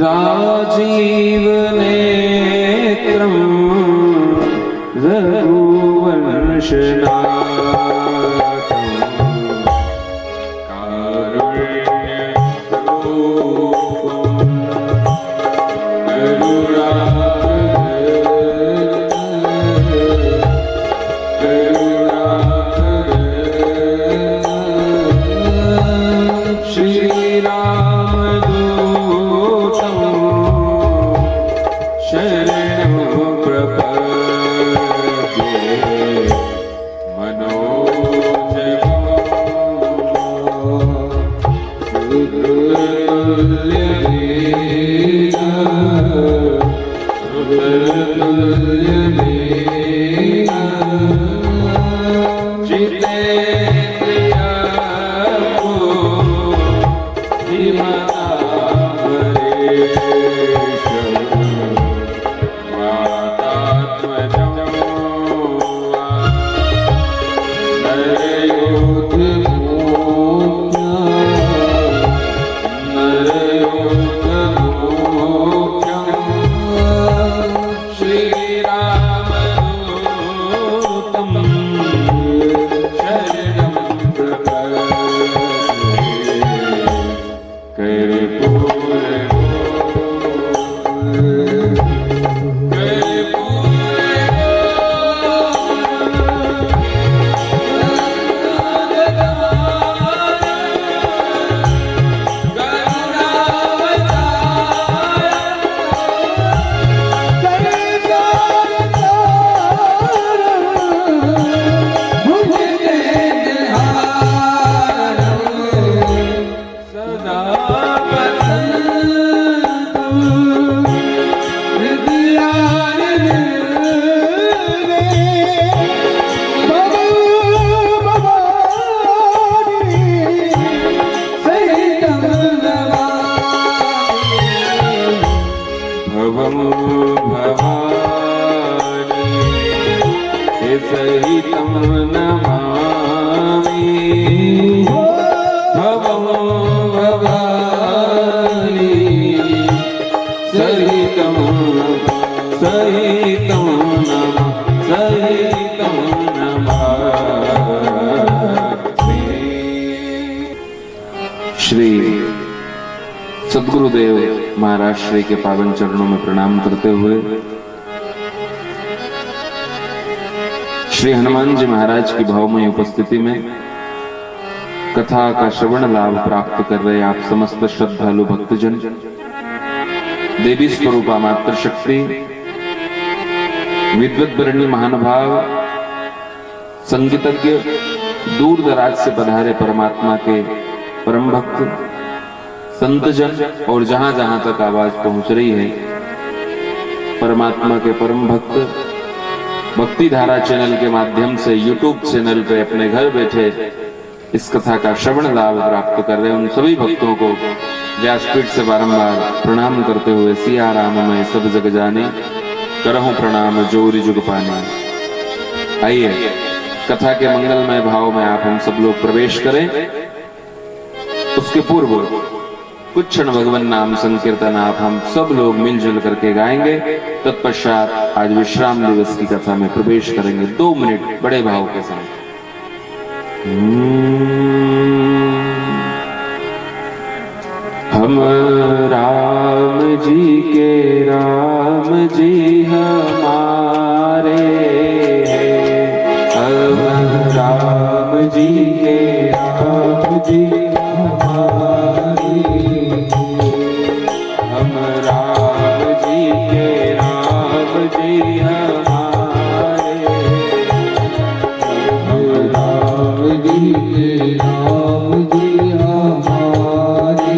राजीव नेत्रं रघुवंशनाथं कारुण्यरूपं सहितं नमामि भवं भवानि सहितं नमामि। श्री सद्गुरुदेव महाराज श्री के पावन चरणों में प्रणाम करते हुए श्री हनुमान जी महाराज की भावमय उपस्थिति में कथा का श्रवण लाभ प्राप्त कर रहे आप समस्त श्रद्धालु भक्तजन, देवी स्वरूपा मातृशक्ति, विद्वद्वरणी महानुभाव, संगीतज्ञ, दूर दराज से पधारे परमात्मा के परम भक्त, संतजन और जहां जहां तक आवाज पहुंच रही है परमात्मा के परम भक्त भक्ति धारा चैनल के माध्यम से यूट्यूब चैनल पे अपने घर बैठे इस कथा का श्रवण लाभ प्राप्त कर रहे उन सभी भक्तों को व्यासपीठ से बारंबार प्रणाम करते हुए सिया राम में सब जग जाने करहूं प्रणाम जोरी जुग पाने। आइए कथा के मंगलमय भाव में आप हम सब लोग प्रवेश करें। उसके पूर्व कुछ क्षण भगवान नाम संकीर्तन आप हम सब लोग मिलजुल करके गाएंगे। तत्पश्चात आज विश्राम दिवस की कथा में प्रवेश करेंगे 2 मिनट बड़े भाव के साथ। हम राम जी के राम जी हमारे हैं, हम राम जी के राम जी हमारे, हम राम जी के राम जी हमारे, हम राम जी के राम जी हमारे,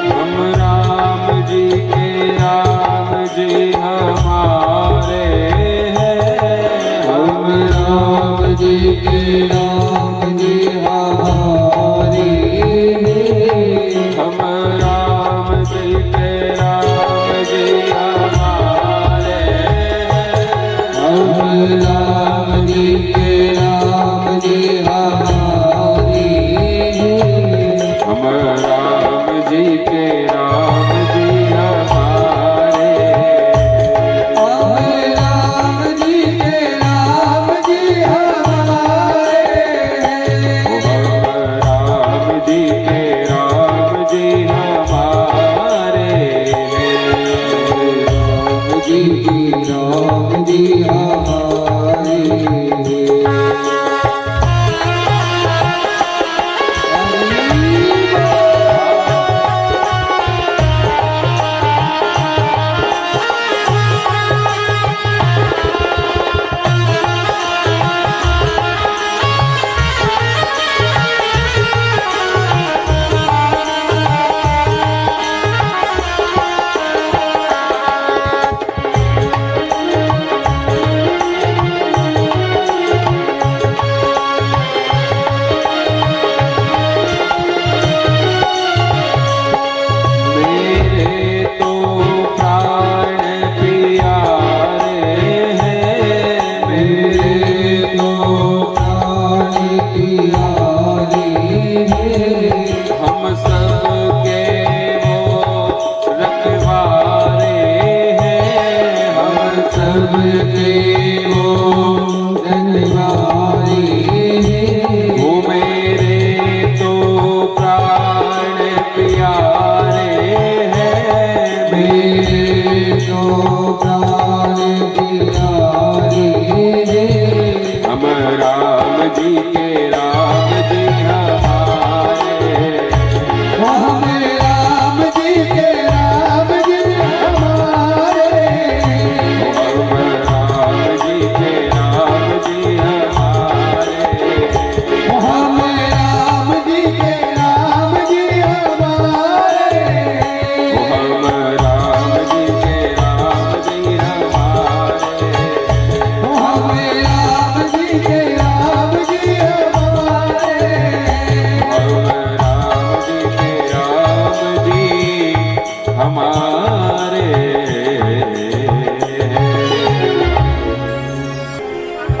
हम राम जी के राम जी हमारे हैं, हम राम जी के राम जी हमारे, हम राम जी के राम जी हमारे, हम राम जी के राम जी हमारे, हम राम जी के राम राम जी हमारे।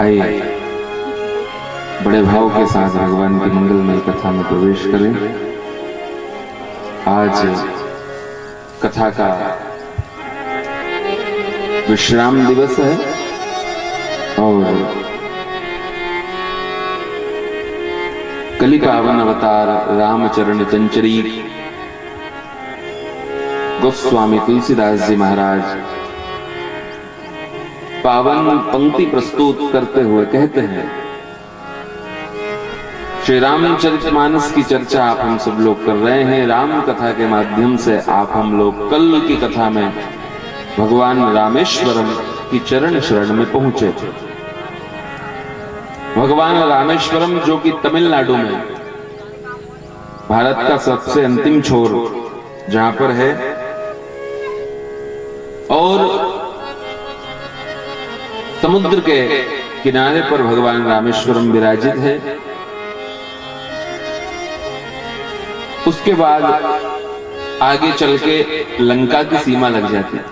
आइए बड़े भाव के साथ भगवान की मंगलमय कथा में प्रवेश करें। आज कथा का विश्राम दिवस है और कलि पावन अवतार रामचरण चंचरी गोस्वामी तुलसीदास जी महाराज पावन पंक्ति प्रस्तुत करते हुए कहते हैं, श्री रामचरितमानस की चर्चा आप हम सब लोग कर रहे हैं। राम कथा के माध्यम से आप हम लोग कल की कथा में भगवान रामेश्वरम की चरण शरण में पहुंचे थे। भगवान रामेश्वरम जो कि तमिलनाडु में भारत का सबसे अंतिम छोर जहां पर है और समुद्र के किनारे पर भगवान रामेश्वरम विराजित है। उसके बाद आगे चल के लंका की सीमा लग जाती थी,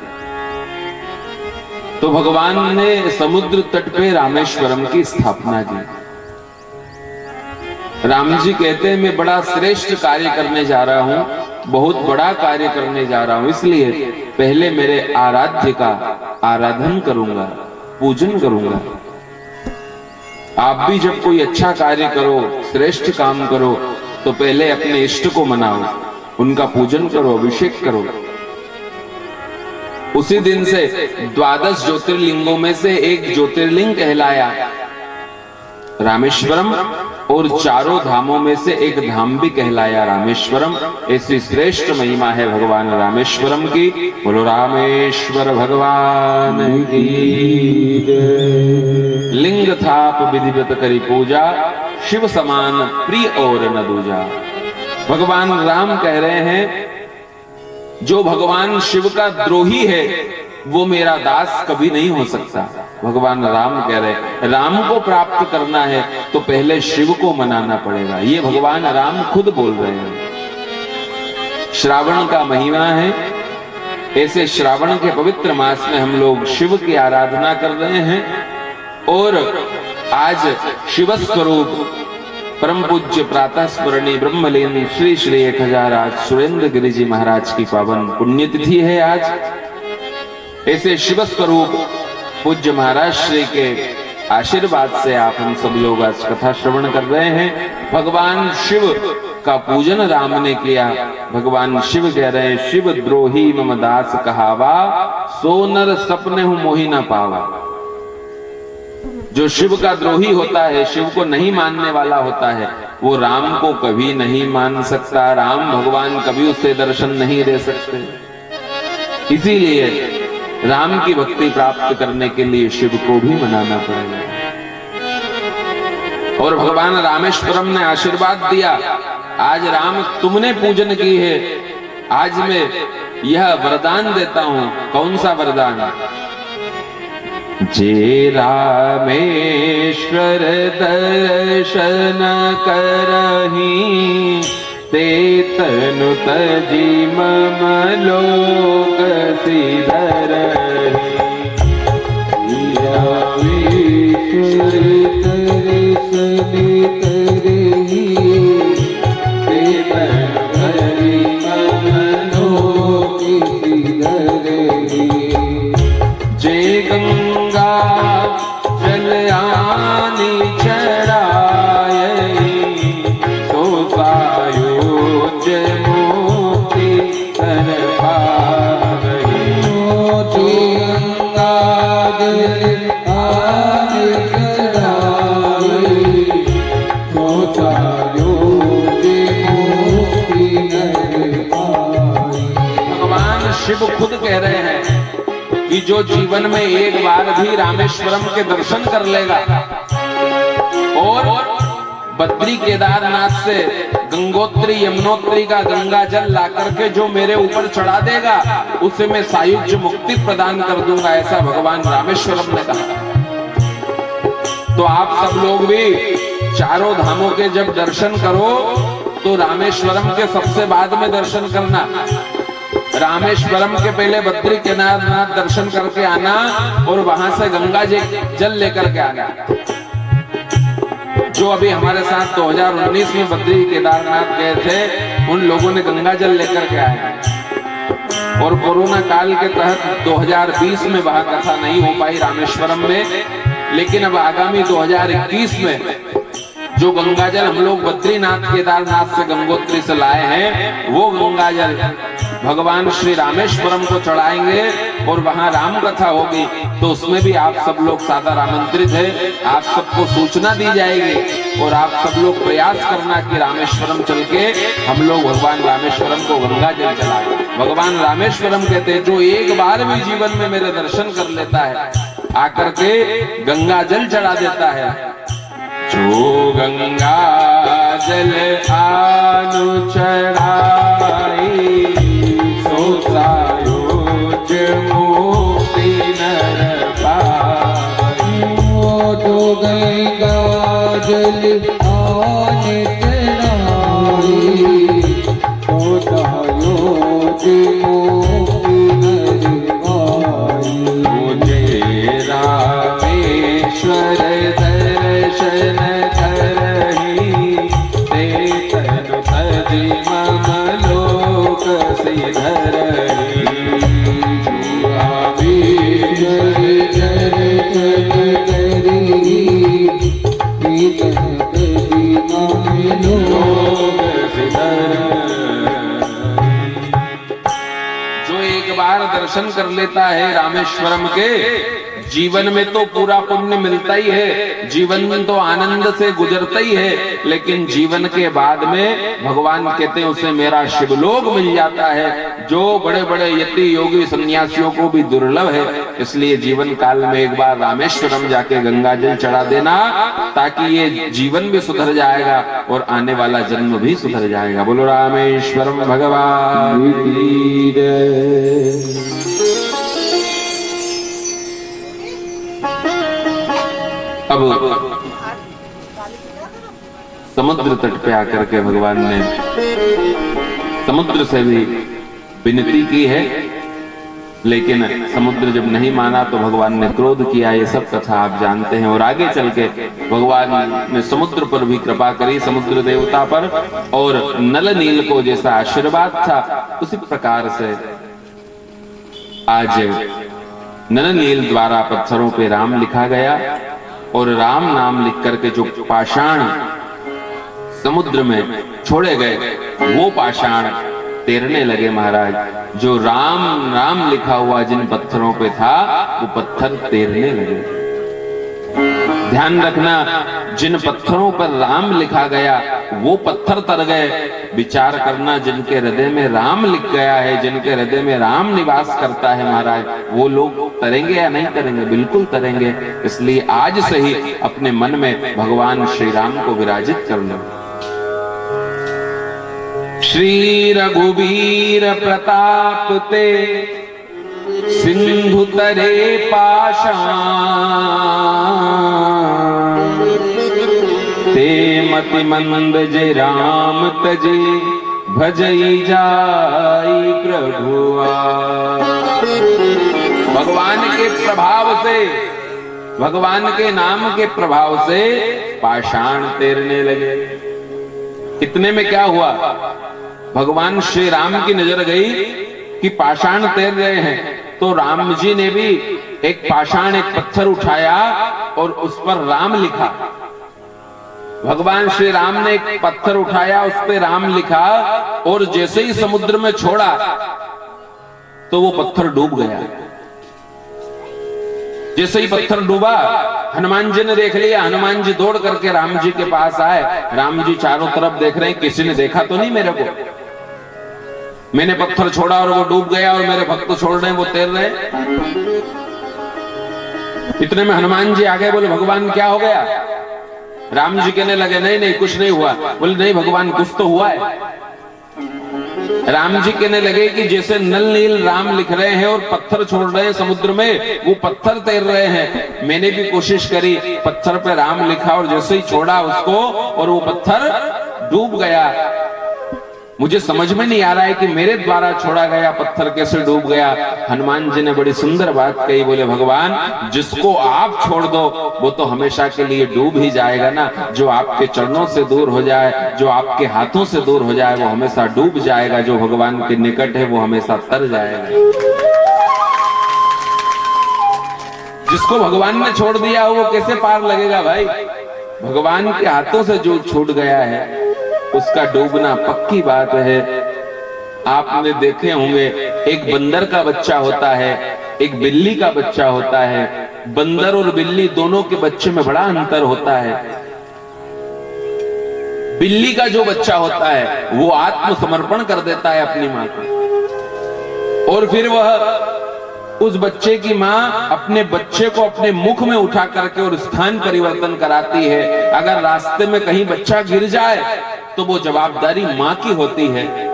तो भगवान ने समुद्र तट पे रामेश्वरम की स्थापना की। राम जी कहते हैं, मैं बड़ा श्रेष्ठ कार्य करने जा रहा हूं, बहुत बड़ा कार्य करने जा रहा हूं, इसलिए पहले मेरे आराध्य का आराधन करूंगा, पूजन करूंगा। आप भी जब कोई अच्छा कार्य करो, श्रेष्ठ काम करो, तो पहले अपने इष्ट को मनाओ, उनका पूजन करो, अभिषेक करो। उसी दिन से 12 ज्योतिर्लिंगों में से एक ज्योतिर्लिंग कहलाया रामेश्वरम और चारों धामों में से एक धाम भी कहलाया रामेश्वरम। ऐसी श्रेष्ठ महिमा है भगवान रामेश्वरम की। बोलो रामेश्वर भगवान की। लिंग थाप विधिवत करी पूजा, शिव समान प्रिय और न दूजा। भगवान राम कह रहे हैं, जो भगवान शिव का द्रोही है वो मेरा दास कभी नहीं हो सकता। भगवान राम कह रहे हैं, राम को प्राप्त करना है तो पहले शिव को मनाना पड़ेगा। ये भगवान राम खुद बोल रहे हैं। श्रावण का महीना है, ऐसे श्रावण के पवित्र मास में हम लोग शिव की आराधना कर रहे हैं और आज शिव स्वरूप परम पूज्य प्रातः स्मरणीय ब्रह्मलीन श्री श्री 1008 सुरेंद्र गिरि जी महाराज की पावन पुण्यतिथि है आज। ऐसे शिव स्वरूप पूज्य महाराज श्री के आशीर्वाद से आप हम सब लोग आज कथा श्रवण कर रहे हैं। भगवान शिव का पूजन राम ने किया। भगवान शिव कह रहे हैं, शिव द्रोही मम दास कहावा, सो नर सपने हूं मोहि न पावा। जो शिव का द्रोही होता है, शिव को नहीं मानने वाला होता है, वो राम को कभी नहीं मान सकता। राम भगवान कभी उससे दर्शन नहीं दे सकते। इसीलिए राम की भक्ति प्राप्त करने के लिए शिव को भी मनाना पड़ेगा। और भगवान रामेश्वरम ने आशीर्वाद दिया, आज राम तुमने पूजन की है, आज मैं यह वरदान देता हूं। कौन सा वरदान? जे रामेश्वर दर्शन करही, ते तनु तजी मम लोक सिधरहि। रामेश्वर दर्शन करहि, ते तनु तजी मम लोक सिधरहि। जे गंगा जल आनी चढ़ायई, सो सायोज्य मुक्ति कर पावई। जे गंगा जल आनी चढ़ायई, सो सायोज्य मुक्ति कर पावई। भगवान शिव खुद कह रहे हैं कि जो जीवन में एक बार भी रामेश्वरम के दर्शन कर लेगा और बद्री केदारनाथ से गंगोत्री यमुनोत्री का गंगा जल ला करके जो मेरे ऊपर चढ़ा देगा, उसे मैं सायुज्य मुक्ति प्रदान कर दूंगा, ऐसा भगवान रामेश्वरम ने कहा। तो आप सब लोग भी चारों धामों के जब दर्शन करो तो रामेश्वरम के सबसे बाद में दर्शन करना। रामेश्वरम के पहले बद्री केदारनाथ दर्शन करके आना और वहां से गंगा जी जल लेकर के आना। जो अभी हमारे साथ 2019 में बद्री केदारनाथ गए थे, उन लोगों ने गंगा जल लेकर के आए। और कोरोना काल के तहत 2020 में वहां कथा नहीं हो पाई रामेश्वरम में, लेकिन अब आगामी 2021 में जो गंगा जल हम लोग बद्रीनाथ केदारनाथ से गंगोत्री से लाए हैं, वो गंगा जल भगवान श्री रामेश्वरम को चढ़ाएंगे और वहां राम कथा होगी। तो उसमें भी आप सब लोग सादर आमंत्रित है। आप सबको सूचना दी जाएगी और आप सब लोग प्रयास करना कि रामेश्वरम चल के हम लोग भगवान रामेश्वरम को गंगा जल चलाएं। भगवान रामेश्वरम कहते हैं, जो एक बार भी जीवन में मेरे दर्शन कर लेता है, आकर के गंगा जल चढ़ा देता है, जो गंगा जल आनु चढ़ाई, सो सायोज्य मुक्ति नर पाई। जो गंगा जल आने चढ़ाई, सो सायोज्य मुक्ति नर पाई। मुझे रामेश्वर दर्शन करहि, ते तनु तजी मम लोक सिधरहि। रामेश्वर दर्शन करहि, ते तनु तजी मम लोक सिधरहि। जो एक बार दर्शन कर लेता है रामेश्वरम के, जीवन में तो पूरा पुण्य मिलता ही है, जीवन में तो आनंद से गुजरता ही है, लेकिन जीवन के बाद में भगवान कहते हैं उसे मेरा शिवलोक मिल जाता है, जो बड़े बड़े यति योगी सन्यासियों को भी दुर्लभ है। इसलिए जीवन काल में एक बार रामेश्वरम जाके गंगा जल चढ़ा देना, ताकि ये जीवन भी सुधर जाएगा और आने वाला जन्म भी सुधर जाएगा। बोलो रामेश्वरम भगवान की जय। अब समुद्र तट पे आकर के भगवान ने समुद्र से भी विनती की है, लेकिन समुद्र जब नहीं माना तो भगवान ने क्रोध किया। ये सब कथा आप जानते हैं। और आगे चल के भगवान ने समुद्र पर भी कृपा करी, समुद्र देवता पर, और नल नील को जैसा आशीर्वाद था उसी प्रकार से आज नल नील द्वारा पत्थरों पे राम लिखा गया। और राम नाम लिख करके जो पाषाण समुद्र में छोड़े गए, वो पाषाण तैरने लगे महाराज। जो राम राम लिखा हुआ जिन पत्थरों पे था वो पत्थर तैरने लगे। ध्यान रखना, जिन पत्थरों पर राम लिखा गया वो पत्थर तर गए। विचार करना, जिनके हृदय में राम लिख गया है, जिनके हृदय में राम निवास करता है महाराज, वो लोग तरेंगे या नहीं तरेंगे? बिल्कुल तरेंगे। इसलिए आज से ही अपने मन में भगवान श्री राम को विराजित कर लो। श्री रघुवीर प्रताप ते सिंधु तरे पाषाण, ते मति मंद जय राम तजे, भजई जाई प्रभुआ। भगवान के प्रभाव से, भगवान के नाम के प्रभाव से पाषाण तैरने लगे। इतने में क्या हुआ, भगवान श्री राम की नजर गई कि पाषाण तैर रहे हैं, तो राम जी ने भी एक पाषाण, एक पत्थर उठाया और उस पर राम लिखा। भगवान श्री राम ने एक पत्थर उठाया, उस पर राम लिखा, और जैसे ही समुद्र में छोड़ा तो वो पत्थर डूब गया। जैसे ही पत्थर डूबा, हनुमान जी ने देख लिया। हनुमान जी दौड़ करके राम जी के पास आए। राम जी चारों तरफ देख रहे हैं, किसी ने देखा तो नहीं मेरे को? मैंने पत्थर छोड़ा और वो डूब गया, और मेरे भक्त छोड़ रहे हैं, वो तैर रहे हैं। इतने में हनुमान जी आगे बोले, भगवान क्या हो गया? राम जी कहने लगे, नहीं नहीं कुछ नहीं हुआ। बोले, नहीं भगवान कुछ तो हुआ है। राम जी कहने लगे कि जैसे नल नील राम लिख रहे हैं और पत्थर छोड़ रहे हैं समुद्र में, वो पत्थर तैर रहे हैं। मैंने भी कोशिश करी, पत्थर पे राम लिखा और जैसे ही छोड़ा उसको, और वो पत्थर डूब गया। मुझे समझ में नहीं आ रहा है कि मेरे द्वारा छोड़ा गया पत्थर कैसे डूब गया। हनुमान जी ने बड़ी सुंदर बात कही, बोले भगवान जिसको आप छोड़ दो वो तो हमेशा के लिए डूब ही जाएगा ना। जो आपके चरणों से दूर हो जाए, जो आपके हाथों से दूर हो जाए, वो हमेशा डूब जाएगा। जो भगवान के निकट है वो हमेशा तर जाएगा। जिसको भगवान ने छोड़ दिया वो कैसे पार लगेगा भाई? भगवान के हाथों से जो छूट गया है उसका डूबना पक्की बात है। आपने देखे होंगे, एक बंदर का बच्चा होता है, एक बिल्ली का बच्चा होता है। बंदर और बिल्ली दोनों के बच्चे में बड़ा अंतर होता है। बिल्ली का जो बच्चा होता है वो आत्मसमर्पण कर देता है अपनी मां को, और फिर वह उस बच्चे की मां अपने बच्चे को अपने मुख में उठा करके और स्थान परिवर्तन कराती है। अगर रास्ते में कहीं बच्चा गिर जाए तो वो जवाबदारी मां की होती है।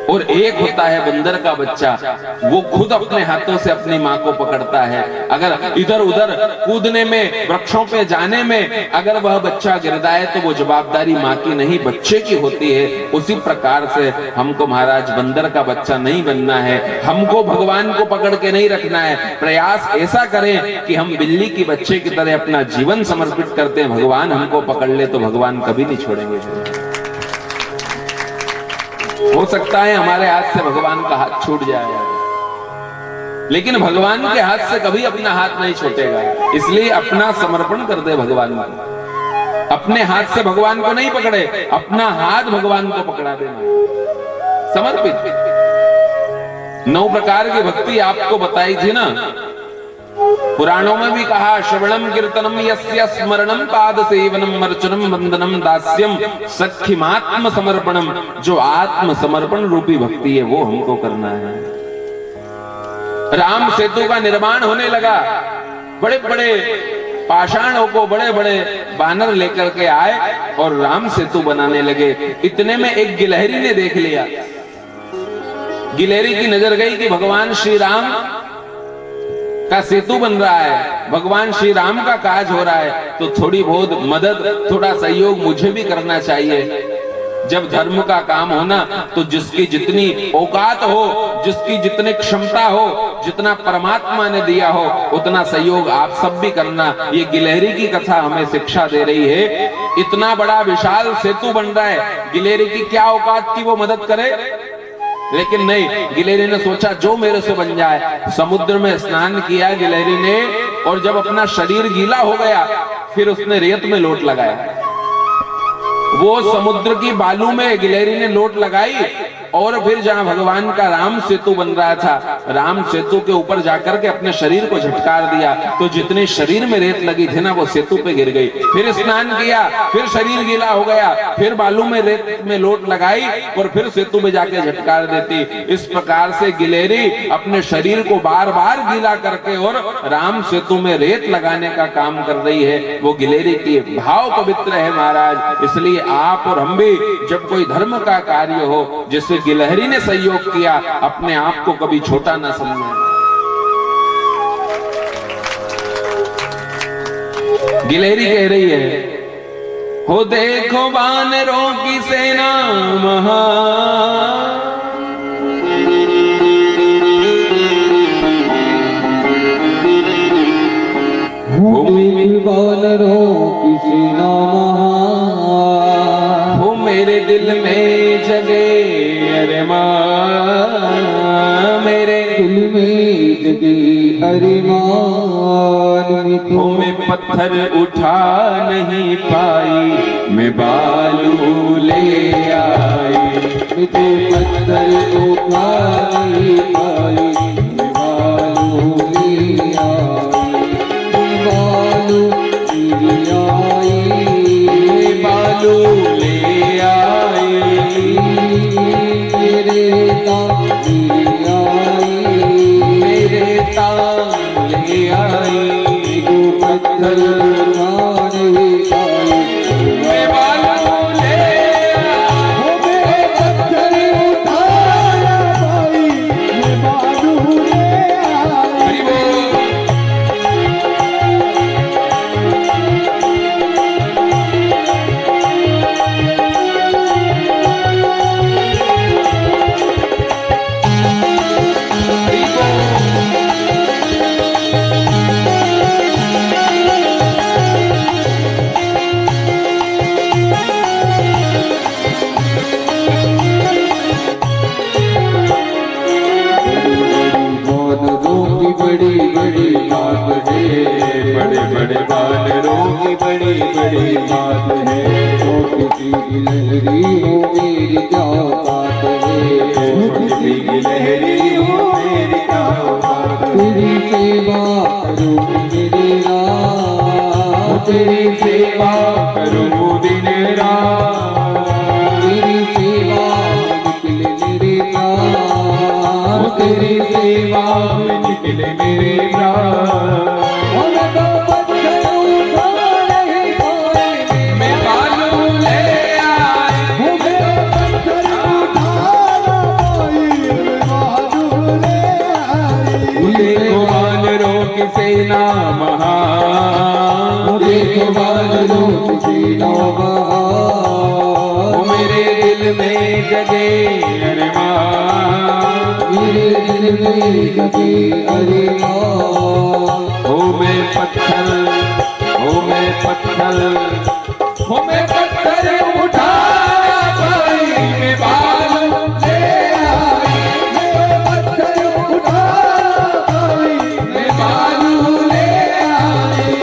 और एक होता है बंदर का बच्चा, वो खुद अपने हाथों से अपनी मां को पकड़ता है। अगर इधर उधर कूदने में, वृक्षों पे जाने में अगर वह बच्चा गिर जाए तो वो जवाबदारी मां की नहीं, बच्चे की होती है। उसी प्रकार से हमको महाराज बंदर का बच्चा नहीं बनना है। हमको भगवान को पकड़ के नहीं रखना है। प्रयास ऐसा करें कि हम बिल्ली की बच्चे की तरह अपना जीवन समर्पित करते हैं। भगवान हमको पकड़ ले तो भगवान कभी नहीं छोड़ेंगे। हो सकता है हमारे हाथ से भगवान का हाथ छूट जाए, लेकिन भगवान के हाथ से कभी अपना हाथ नहीं छूटेगा। इसलिए अपना समर्पण कर दे भगवान को। अपने हाथ से भगवान को नहीं पकड़े, अपना हाथ भगवान को पकड़ा देना, समर्पित। 9 प्रकार की भक्ति आपको बताई थी ना, पुराणों में भी कहा, श्रवणम कीर्तनम यस्य स्मरणम पाद सेवनम अर्चनम वंदनम दास्यम सख्यमात्म समर्पणम। जो आत्म समर्पण रूपी भक्ति है वो हमको करना है। राम सेतु का निर्माण होने लगा। बड़े बड़े पाषाणों को बड़े बड़े बानर लेकर के आए और राम सेतु बनाने लगे। इतने में एक गिलहरी ने देख लिया। गिलहरी की नजर गई कि भगवान श्री राम का सेतु बन रहा है, भगवान श्री राम का काज हो रहा है, तो थोड़ी बहुत मदद, थोड़ा सहयोग मुझे भी करना चाहिए। जब धर्म का काम होना तो जिसकी जितनी औकात हो, जिसकी जितनी क्षमता हो, जितना परमात्मा ने दिया हो उतना सहयोग आप सब भी करना। ये गिलहरी की कथा हमें शिक्षा दे रही है। इतना बड़ा विशाल सेतु बन रहा है, गिलहरी की क्या औकात की वो मदद करे? लेकिन नहीं, गिलहरी ने सोचा जो मेरे से बन जाए। समुद्र में स्नान किया गिलहरी ने, और जब अपना शरीर गीला हो गया फिर उसने रेत में लोट लगाया। वो समुद्र की बालू में गिलहरी ने लोट लगाई और फिर जहां भगवान का राम सेतु बन रहा था, राम सेतु के ऊपर जाकर के अपने शरीर को झटकार दिया, तो जितने शरीर में रेत लगी थी ना वो सेतु पे गिर गई। फिर स्नान किया, फिर शरीर गीला हो गया, फिर बालू में रेत में लोट लगाई और फिर सेतु में जाके झटकार देती। इस प्रकार से गिलहरी अपने शरीर को बार बार गीला करके और राम सेतु में रेत लगाने का काम कर रही है। वो गिलहरी की भाव पवित्र है महाराज। इसलिए आप और हम भी जब कोई धर्म का कार्य हो जिससे गिलहरी ने सहयोग किया, अपने आप को कभी छोटा ना समझें। गिलहरी कह रही है, हो देखो वानरों की सेना महान, वानरों की सेना महान, हो मेरे दिल में जगे अरमान, मेरे दिल में जगे अरमान। हो मैं पत्थर उठा नहीं पाई, मैं बालू ले आई, मैं तो पत्थर उठा नहीं पाई, मैं बालू ले आई, मैं बालू ले आई, बालू ले आई, मेरे ताम ले आई, मेरे ताम ले आई, तो पत्थर उठा नहीं पाई, मैं बालू ले आई। मैं पत्थर उठा ना पाई, मैं बालू ले आई। हरि बोल। बड़ी बड़ी बात है, बड़े बड़े वानरों की बड़ी बड़ी बात है, छोटी सी गिलहरी हो मेरी क्या बात है, छोटी सी गिलहरी हो मेरी क्या बात है, तेरी सेवा करूं मेरी रात, तेरी सेवा करूं दिन रात, तेरी सेवा निकले मेरे प्राण, तेरी सेवा में निकले मेरे प्राण। मैं तो पत्थर उठा नहीं पाई, मैं बालू ले आई, मैं पत्थर उठा ना पाई, मैं बालू ले आई। देखो वानरों की सेना महान, देखो वानरों की सेना महान, वो मेरे दिल में जगे अरमान, मेरे दिल में जगे अरमान। हो मैं पत्थर, हो मैं पत्थर, हो मैं पत्थर उठा पाई, मैं बालू ले आई, मैं पत्थर उठा पाई, मैं बालू ले आई।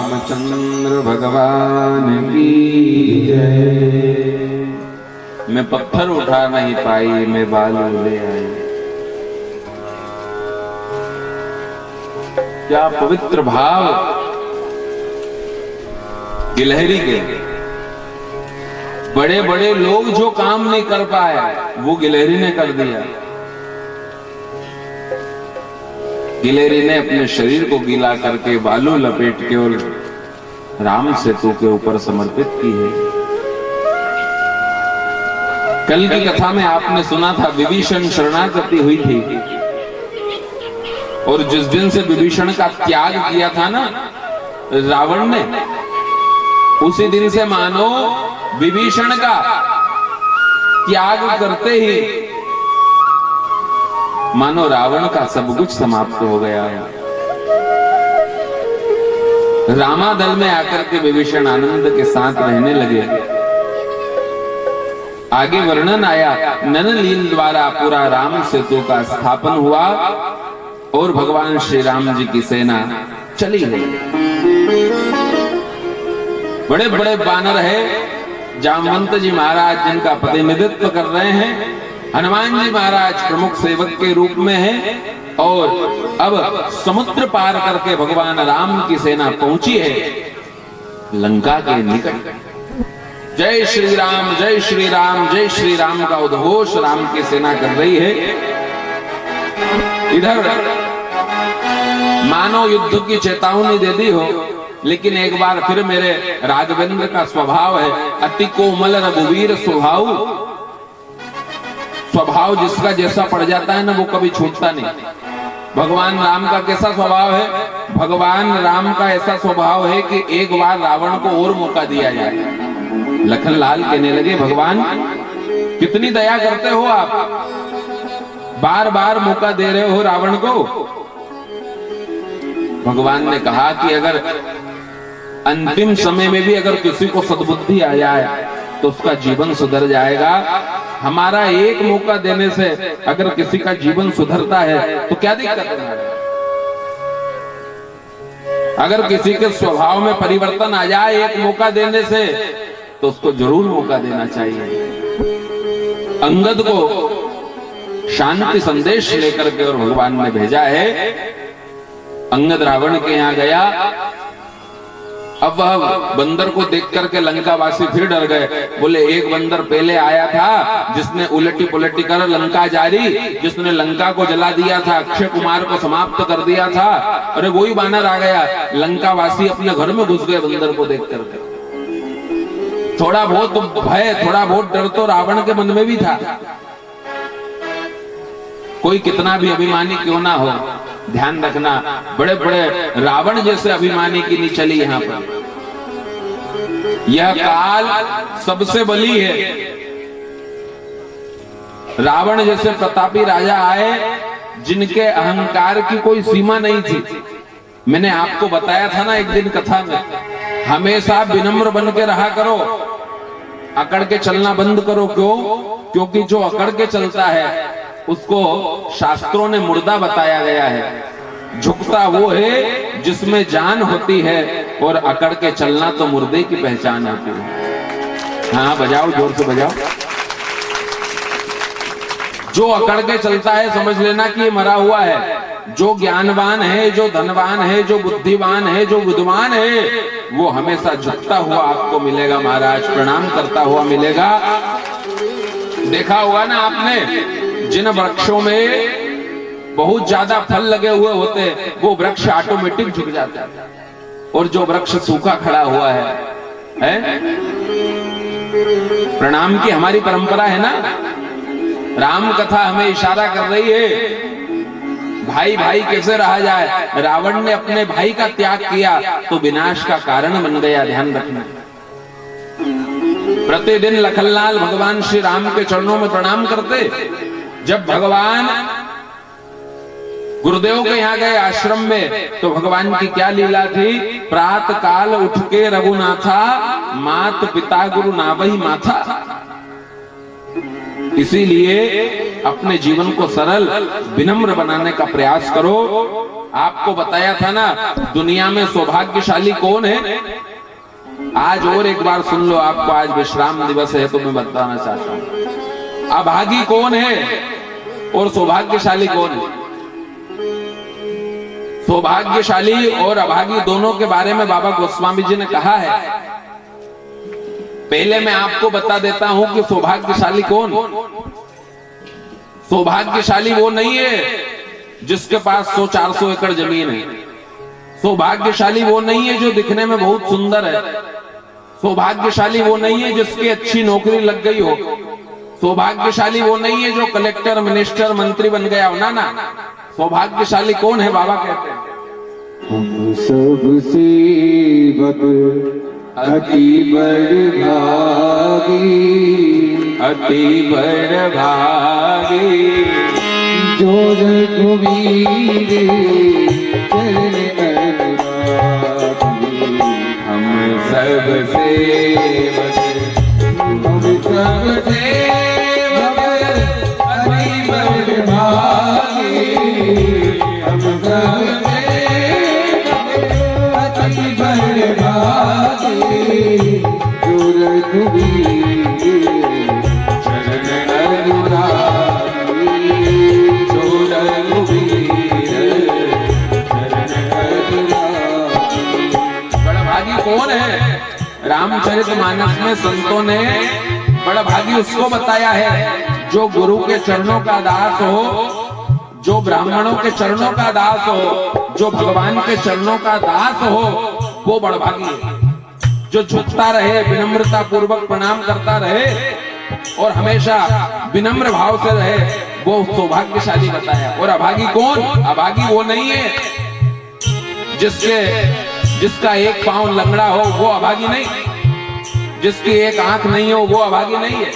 रामचंद्र भगवान की जय। मैं पत्थर उठा नहीं पाई, मैं बालू ले आई। क्या पवित्र भाव गिलहरी के। बड़े बड़े लोग जो काम नहीं कर पाए वो गिलहरी ने कर दिया। गिलहरी ने अपने शरीर को गीला करके बालू लपेट के और राम सेतु के ऊपर समर्पित की है। कल की कथा में आपने सुना था विभीषण शरणागति हुई थी और जिस दिन से विभीषण का त्याग किया था ना रावण ने, उसी दिन से मानो विभीषण का त्याग करते ही मानो रावण का सब कुछ समाप्त हो गया है। रामादल में आकर के विभीषण आनंद के साथ रहने लगे। आगे वर्णन आया, ननलील द्वारा पूरा राम सेतु का स्थापन हुआ और भगवान श्री राम जी की सेना चली गई। बड़े बड़े बानर है, जामवंत जी महाराज जिनका प्रतिनिधित्व कर रहे हैं, हनुमान जी महाराज प्रमुख सेवक के रूप में हैं और अब समुद्र पार करके भगवान राम की सेना पहुंची है लंका के निकट। जय श्री राम, जय श्री राम, जय श्री राम का उद्घोष राम की सेना कर रही है। इधर मानो युद्ध की चेतावनी दे दी हो, लेकिन एक बार फिर मेरे राघवेंद्र का स्वभाव है अति कोमल रघुवीर स्वभाव जिसका जैसा पड़ जाता है ना वो कभी छूटता नहीं। भगवान राम का कैसा स्वभाव है? भगवान राम का ऐसा स्वभाव है कि एक बार रावण को और मौका दिया जाए। लखनलाल कहने लगे, भगवान कितनी दया करते हो आप, बार बार मौका दे रहे हो रावण को। भगवान ने कहा कि अगर अंतिम समय में भी अगर किसी को सद्बुद्धि आ जाए तो उसका जीवन सुधर जाएगा। हमारा एक मौका देने से अगर किसी का जीवन सुधरता है तो क्या दिक्कत है? अगर किसी के स्वभाव में परिवर्तन आ जाए एक मौका देने से तो उसको जरूर मौका देना चाहिए। अंगद को शांति संदेश लेकर के और भगवान ने भेजा है। अंगद रावण के यहां गया। अब वह बंदर को देख करके लंकावासी फिर डर गए। बोले एक बंदर पहले आया था जिसने उलटी पुलटी कर लंका जारी, जिसने लंका को जला दिया था, अक्षय कुमार को समाप्त कर दिया था। अरे वही बानर आ गया। लंकावासी अपने घर में घुस गए बंदर को देख करके। थोड़ा बहुत भय, थोड़ा बहुत डर तो रावण के मन में भी था। कोई कितना भी अभिमानी क्यों ना हो, ध्यान रखना बड़े बड़े रावण जैसे अभिमानी की नहीं चली यहां पर। यह काल सबसे बली है। रावण जैसे प्रतापी राजा आए जिनके अहंकार की कोई सीमा नहीं थी। मैंने आपको बताया था ना एक दिन कथा में, हमेशा विनम्र बन के रहा करो, अकड़ के चलना बंद करो। क्यों? क्योंकि जो अकड़ के चलता है उसको शास्त्रों ने मुर्दा बताया गया है। झुकता वो है जिसमें जान होती है और अकड़ के चलना तो मुर्दे की पहचान होती है। हाँ बजाओ, जोर से बजाओ। जो अकड़ के चलता है समझ लेना कि ये मरा हुआ है। जो ज्ञानवान है, जो धनवान है, जो बुद्धिमान है, जो विद्वान है, वो हमेशा झुकता हुआ आपको मिलेगा महाराज, प्रणाम करता हुआ मिलेगा। देखा होगा ना आपने, जिन वृक्षों में बहुत ज्यादा फल लगे हुए होते हैं वो वृक्ष ऑटोमेटिक झुक जाता है, और जो वृक्ष सूखा खड़ा हुआ है? प्रणाम की हमारी परंपरा है ना। राम कथा हमें इशारा कर रही है भाई भाई कैसे रहा जाए। रावण ने अपने भाई का त्याग किया तो विनाश का कारण बन गया। ध्यान रखना। प्रतिदिन लखनलाल भगवान श्री राम के चरणों में प्रणाम करते। जब भगवान गुरुदेव के यहाँ गए आश्रम में तो भगवान की क्या लीला थी? प्रात काल उठ के रघुनाथा, मात पिता गुरु नावही माथा। इसीलिए अपने जीवन को सरल विनम्र बनाने का प्रयास करो। आपको बताया था ना, दुनिया में सौभाग्यशाली कौन है। आज और एक बार सुन लो, आपको आज विश्राम दिवस है तो मैं बताना चाहता हूं, अभागी कौन है और सौभाग्यशाली कौन है। सौभाग्यशाली और अभागी दोनों के बारे में बाबा गोस्वामी जी ने कहा है। पहले मैं आपको बता देता हूं कि सौभाग्यशाली कौन। सौभाग्यशाली वो नहीं है जिसके पास 100-400 एकड़ जमीन है। सौभाग्यशाली वो नहीं है जो दिखने में बहुत सुंदर है। सौभाग्यशाली वो नहीं है जिसकी अच्छी नौकरी लग गई हो। सौभाग्यशाली वो नहीं है जो कलेक्टर, मिनिस्टर, मंत्री बन गया हो। ना, सौभाग्यशाली कौन है, बाबा कहते हैं, हम सब सेवक अति बड़ भागी, अति बड़ भागी, जो रघुवीर चरण अनुरागी। हम सब सेवक, हम सब सेवक अति बड़ भागी, हम सब सेवक अति बड़ भागी, जो रघुवीर चरण अनुरागी, जो रघुवीर चरण अनुरागी। बड़ा भागी कौन है? रामचरितमानस में संतों ने बड़ा भागी उसको बताया है जो गुरु के चरणों का दास हो, जो ब्राह्मणों के चरणों का दास हो, जो भगवान के चरणों का दास हो, वो बड़ा भागी है। जो झुकता रहे, विनम्रता पूर्वक प्रणाम करता रहे और हमेशा विनम्र भाव से रहे, वो सौभाग्यशाली बताया। और अभागी कौन? अभागी वो नहीं है जिसका एक पांव लंगड़ा हो, वो अभागी नहीं। जिसकी एक आंख नहीं हो, वो अभागी नहीं है।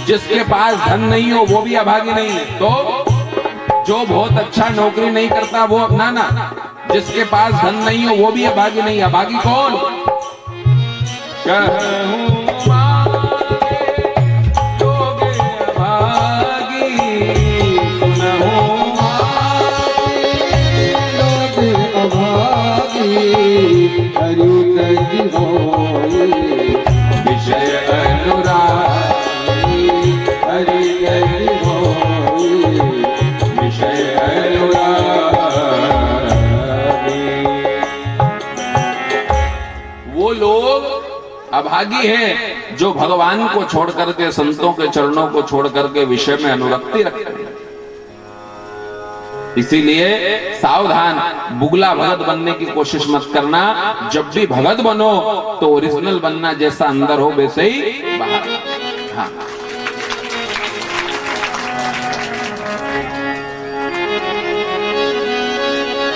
जिसके पास धन नहीं हो, वो भी अभागी नहीं है। तो जो बहुत अच्छा नौकरी नहीं करता वो ना, जिसके पास धन नहीं हो वो भी अभागी नहीं। अभागी कौन? विषय अनुरागी, हरि होई, विषय अनुरागी। वो लोग अभागी हैं जो भगवान को छोड़ करके, संतों के चरणों को छोड़ करके विषय में अनुरक्ति रखते हैं। इसीलिए सावधान, बुगला भगत बनने की कोशिश मत करना। जब भी भगत बनो तो ओरिजिनल बनना, जैसा अंदर हो वैसे ही बाहर। हाँ,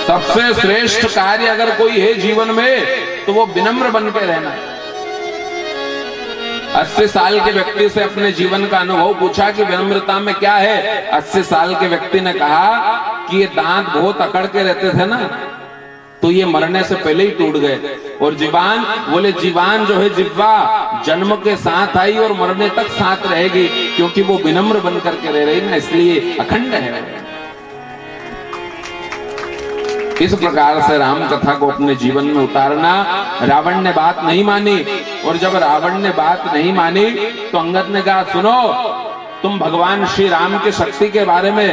सबसे श्रेष्ठ कार्य अगर कोई है जीवन में तो वो विनम्र बन के रहना है। 80 साल के व्यक्ति से अपने जीवन का अनुभव पूछा कि विनम्रता में क्या है। 80 साल के व्यक्ति ने कहा कि ये दांत बहुत अकड़ के रहते थे ना, तो ये मरने से पहले ही टूट गए। और जीवान, बोले जीवान जो है, जिह्वा जन्म के साथ आई और मरने तक साथ रहेगी, क्योंकि वो विनम्र बन करके रह रही ना, इसलिए अखंड है। इस प्रकार से राम कथा को अपने जीवन में उतारना। रावण ने बात नहीं मानी, और जब रावण ने बात नहीं मानी तो अंगद ने कहा, सुनो, तुम भगवान श्री राम की शक्ति के बारे में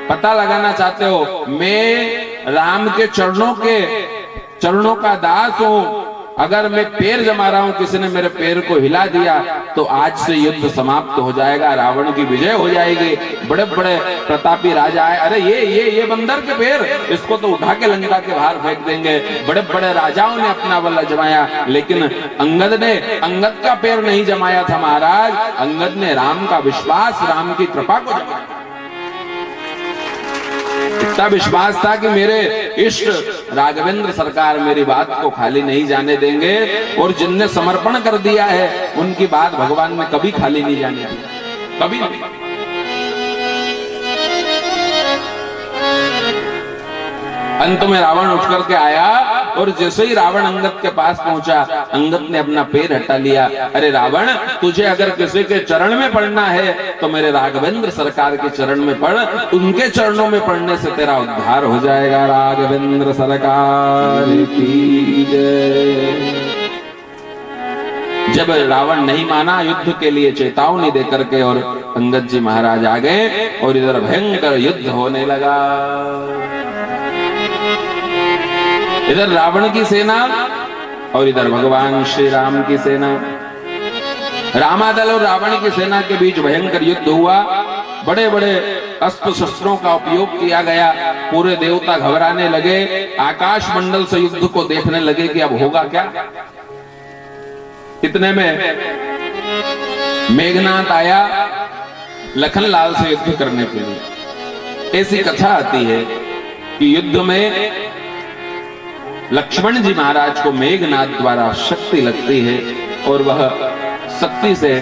पता लगाना चाहते हो। मैं राम के चरणों का दास हूं। अगर मैं पैर जमा रहा हूं, किसी ने मेरे पैर को हिला दिया तो आज से युद्ध समाप्त हो जाएगा, रावण की विजय हो जाएगी। बड़े बड़े प्रतापी राजा है, अरे ये बंदर के पैर, इसको तो उठा के लंका के बाहर फेंक देंगे। बड़े बड़े राजाओं ने अपना बल जमाया, लेकिन अंगद का पैर नहीं जमाया था महाराज। अंगद ने राम का विश्वास, राम की कृपा को जमाया। इतना विश्वास था कि मेरे इष्ट राघवेंद्र सरकार मेरी बात को खाली नहीं जाने देंगे, और जिनने समर्पण कर दिया है उनकी बात भगवान ने कभी खाली नहीं जाने दी, कभी नहीं। अंत में रावण उठ करके आया और जैसे ही रावण अंगद के पास पहुंचा, अंगद ने अपना पैर हटा लिया। अरे रावण, तुझे अगर किसी के चरण में पड़ना है तो मेरे राघवेंद्र सरकार के चरण में पड़, उनके चरणों में पड़ने से तेरा उद्धार हो जाएगा। राघवेंद्र सरकार की जय। जब रावण नहीं माना, युद्ध के लिए चेतावनी देकर के और अंगद जी महाराज आ गए और इधर भयंकर युद्ध होने लगा। इधर रावण की सेना और इधर भगवान श्री राम की सेना। रामादल और रावण की सेना के बीच भयंकर युद्ध हुआ। बड़े बड़े अस्त्र शस्त्रों का उपयोग किया गया। पूरे देवता घबराने लगे, आकाश मंडल से युद्ध को देखने लगे कि अब होगा क्या। इतने में मेघनाथ आया लखनलाल से युद्ध करने के लिए। ऐसी कथा आती है कि युद्ध में लक्ष्मण जी महाराज को मेघनाथ द्वारा शक्ति लगती है और वह शक्ति से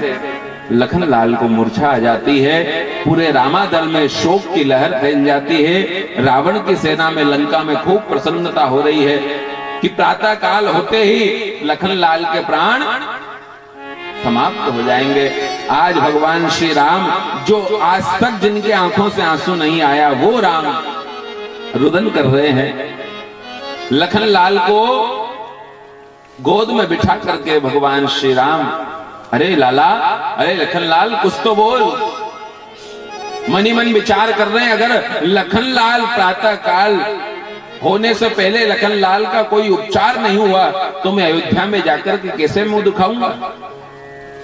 लखनलाल को मूर्छा आ जाती है। पूरे रामादल में शोक की लहर फैल जाती है। रावण की सेना में, लंका में खूब प्रसन्नता हो रही है कि प्रातः काल होते ही लखनलाल के प्राण समाप्त हो जाएंगे। आज भगवान श्री राम, जो आज तक जिनके आंखों से आंसू नहीं आया, वो राम रुदन कर रहे हैं। लखनलाल को गोद में बिठा करके भगवान श्री राम, अरे लाला, अरे लखनलाल, कुछ तो बोल। मनी मन विचार कर रहे हैं, अगर लखनलाल प्रातः काल होने से पहले लखनलाल का कोई उपचार नहीं हुआ तो मैं अयोध्या में जाकर के कैसे मुंह दिखाऊंगा।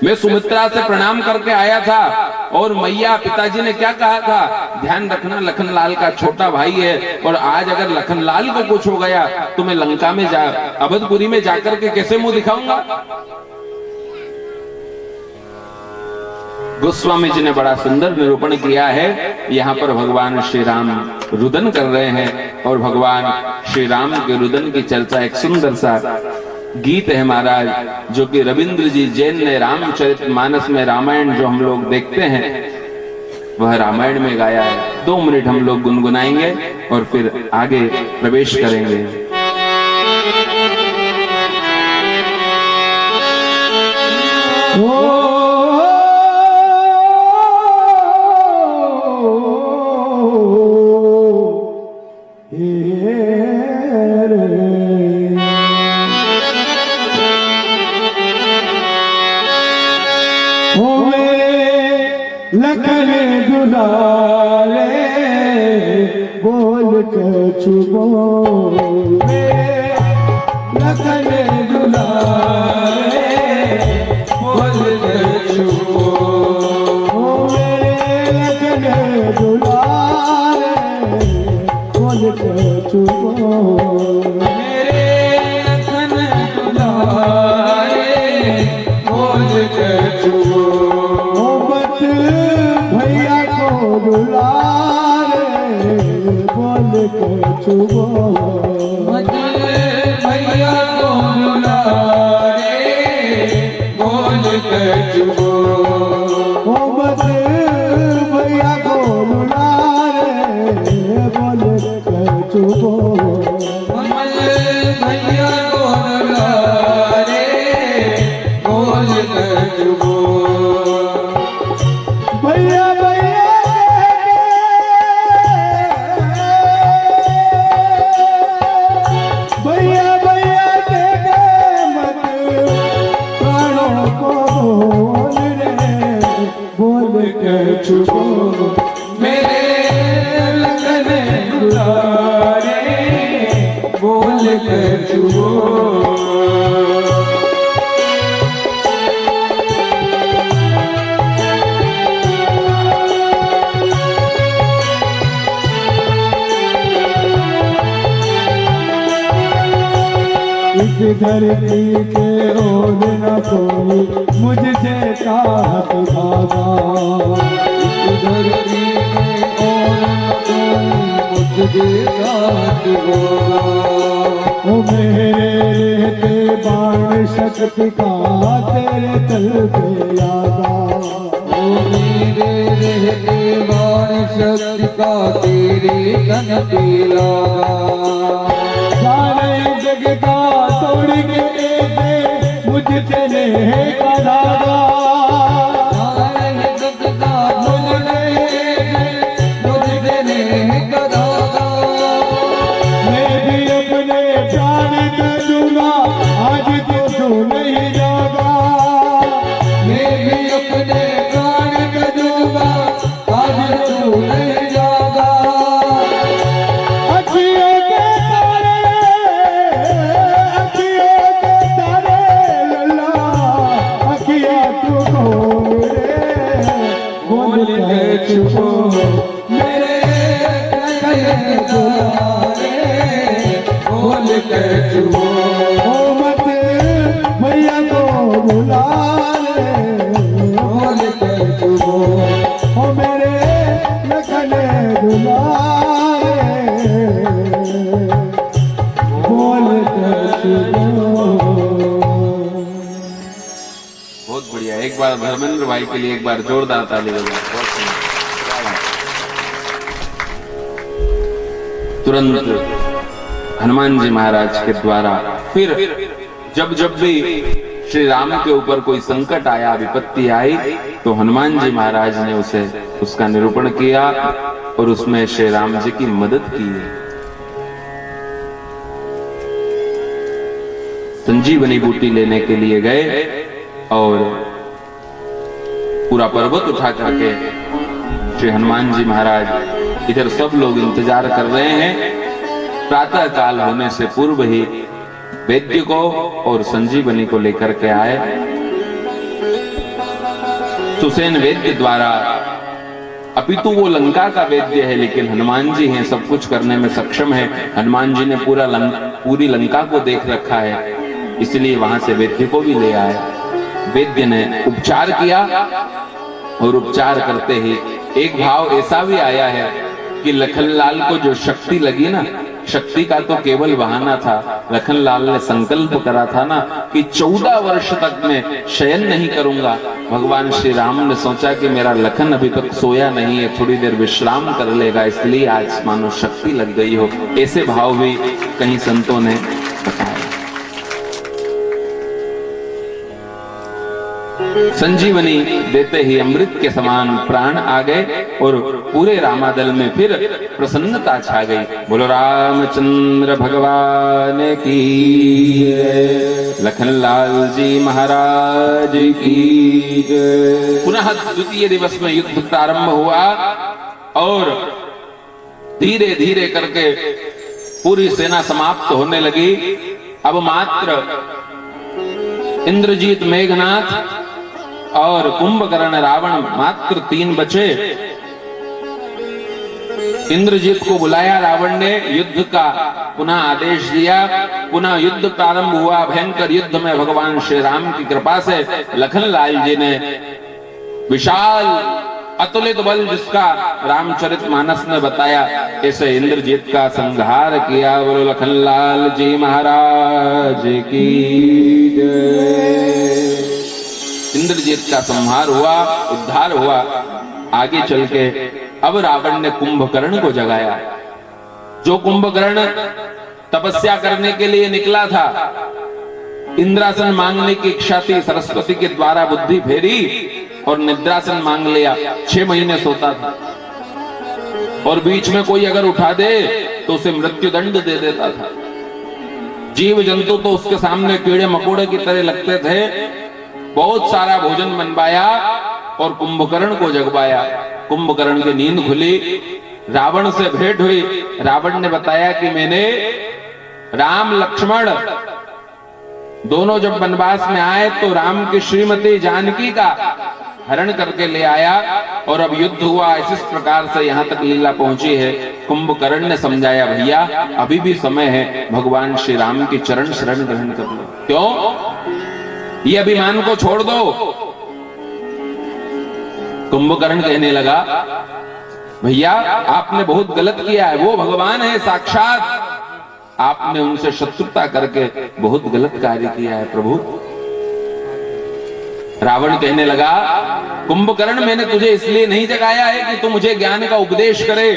मैं सुमित्रा से प्रणाम करके आया था और मैया पिताजी ने क्या कहा था, ध्यान रखना लखनलाल का छोटा भाई है, और आज अगर लखनलाल को कुछ हो गया तो मैं लंका में अवधपुरी में जाकर के कैसे मुंह दिखाऊंगा। गोस्वामी जी ने बड़ा सुंदर निरूपण किया है। यहाँ पर भगवान श्री राम रुदन कर रहे हैं और भगवान श्री राम के रुदन की चर्चा एक सुंदर सा गीत है महाराज, जो कि रविंद्र जी जैन ने रामचरितमानस में, रामायण जो हम लोग देखते हैं वह रामायण में गाया है। 2 मिनट हम लोग गुनगुनाएंगे और फिर आगे प्रवेश करेंगे। लखन दुलारे बोल कछु बोल, लखन दुलारे बोल कछु बोल, लखन दुलारे बोल कछु बोल, लखन दुलारे बोल कछु भैया को दुलारे बोल कछु बोल, भैया को दुलारे बोल कछु बोल, भैया को दुलारे बोल कछु बोल, भैया को दुलारे बोल कछु बोल, भैया कछु बोल, मेरे लखन दुलारे बोल कछु बोल। इस धरती पे और न कोई मुझसे चाहत भागा, इस धरती पे और न कोई मुझसे चाहत भागा, ओ मेरे रहते बाण शक्ति का तेरे तल पे यादा, ओ मेरे रहते बाण शक्ति का तेरे तन पे लागा, सारे जग का तोड़ के ऐसे मुझसे नेह का धागा, सारे जग का तोड़ के मुझसे नेह का धागा। मैं भी अपने प्राण दे दूंगा, आज तो तू नहीं जागा। मैं भी अपने प्राण दे दूंगा, आज तो तू नहीं जागा। अखियों के तारे, अखियों के तारे लल्ला, अखियाँ तू खोल रे, बोल के छुपो मेरे कहे तारे, बोल के छुपो। ओ मत भैया को बुला रे, बोल के छुपो। ओ मेरे लखने बुला रे, बोल के छुपो। बहुत बढ़िया। एक बार धर्मेंद्र भाई के लिए एक बार जोरदार ताली बजाएं। बहुत सुंदर। तुरंत हनुमान जी महाराज के द्वारा फिर जब जब भी श्री राम के ऊपर कोई संकट आया, विपत्ति आई, तो हनुमान जी महाराज ने उसे उसका निरूपण किया और उसमें श्री राम जी की मदद की है। संजीवनी बूटी लेने के लिए गए और पूरा पर्वत उठा करके श्री हनुमान जी महाराज, इधर सब लोग इंतजार कर रहे हैं। प्रातः काल होने से पूर्व ही वैद्य को और संजीवनी को लेकर के आए। सुसेन वैद्य द्वारा, अपितु वो लंका का वैद्य है, लेकिन हनुमान जी हैं, सब कुछ करने में सक्षम है। हनुमान जी ने पूरी लंका को देख रखा है, इसलिए वहां से वैद्य को भी ले आए। वैद्य ने उपचार किया और उपचार करते ही एक भाव ऐसा भी आया है कि लखनलाल को जो शक्ति लगी ना, शक्ति का तो केवल बहाना था। लखनलाल ने संकल्प करा था ना कि 14 वर्ष तक मैं शयन नहीं करूंगा। भगवान श्री राम ने सोचा कि मेरा लखन अभी तक सोया नहीं है, थोड़ी देर विश्राम कर लेगा, इसलिए आज मानो शक्ति लग गई हो। ऐसे भाव भी कहीं संतों ने बताया। संजीवनी देते ही अमृत के समान प्राण आ गए और पूरे रामादल में फिर प्रसन्नता छा गई। बोलो रामचंद्र भगवान की जय, लखनलाल जी महाराज की जय। पुनः द्वितीय दिवस में युद्ध प्रारंभ हुआ और धीरे धीरे करके पूरी सेना समाप्त होने लगी। अब मात्र इंद्रजीत, मेघनाथ और कुंभकर्ण, रावण मात्र 3 बचे। इंद्रजीत को बुलाया रावण ने, युद्ध का पुनः आदेश दिया। पुनः युद्ध प्रारंभ हुआ। भयंकर युद्ध में भगवान श्री राम की कृपा से लखनलाल जी ने विशाल अतुलित बल, जिसका रामचरितमानस ने बताया, ऐसे इंद्रजीत का संहार किया। बोलो लखनलाल जी महाराज की जय। इंद्रजीत का संहार हुआ, उद्धार हुआ। आगे चल के अब रावण ने कुंभकर्ण को जगाया। जो कुंभकर्ण तपस्या करने के लिए निकला था, इंद्रासन मांगने की इच्छा थी, सरस्वती के द्वारा बुद्धि फेरी और निद्रासन मांग लिया। 6 महीने सोता था और बीच में कोई अगर उठा दे तो उसे मृत्यु दंड दे देता था। जीव जंतु तो उसके सामने कीड़े मकोड़े की तरह लगते थे। बहुत सारा भोजन बनवाया और कुंभकर्ण को जगवाया। कुंभकर्ण की नींद खुली, रावण से भेंट हुई। रावण ने बताया कि मैंने राम लक्ष्मण दोनों जब वनवास में आए तो राम की श्रीमती जानकी का हरण करके ले आया और अब युद्ध हुआ। इस प्रकार से यहाँ तक लीला पहुंची है। कुंभकर्ण ने समझाया, भैया अभी भी समय है, भगवान श्री राम की चरण शरण ग्रहण कर लो। क्यों? ये अभिमान को छोड़ दो। कुंभकर्ण कहने लगा, भैया आपने बहुत गलत किया है, वो भगवान है साक्षात, आपने उनसे शत्रुता करके बहुत गलत कार्य किया है प्रभु। रावण कहने लगा, कुंभकर्ण मैंने तुझे इसलिए नहीं जगाया है कि तू मुझे ज्ञान का उपदेश करे,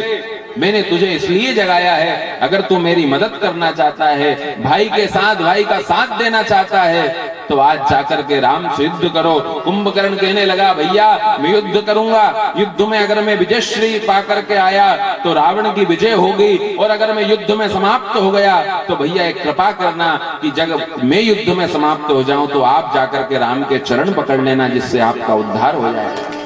मैंने तुझे इसलिए जगाया है, अगर तू मेरी मदद करना चाहता है, भाई के साथ भाई का साथ देना चाहता है, तो आज जाकर के राम से युद्ध करो। कुंभकर्ण कहने लगा, भैया मैं युद्ध करूंगा, युद्ध में अगर मैं विजयश्री पा करके आया तो रावण की विजय होगी, और अगर मैं युद्ध में समाप्त हो गया तो भैया एक कृपा करना कि जब मैं युद्ध में समाप्त हो जाऊं तो आप जाकर के राम के चरण पकड़ लेना, जिससे आपका उद्धार हो जाए।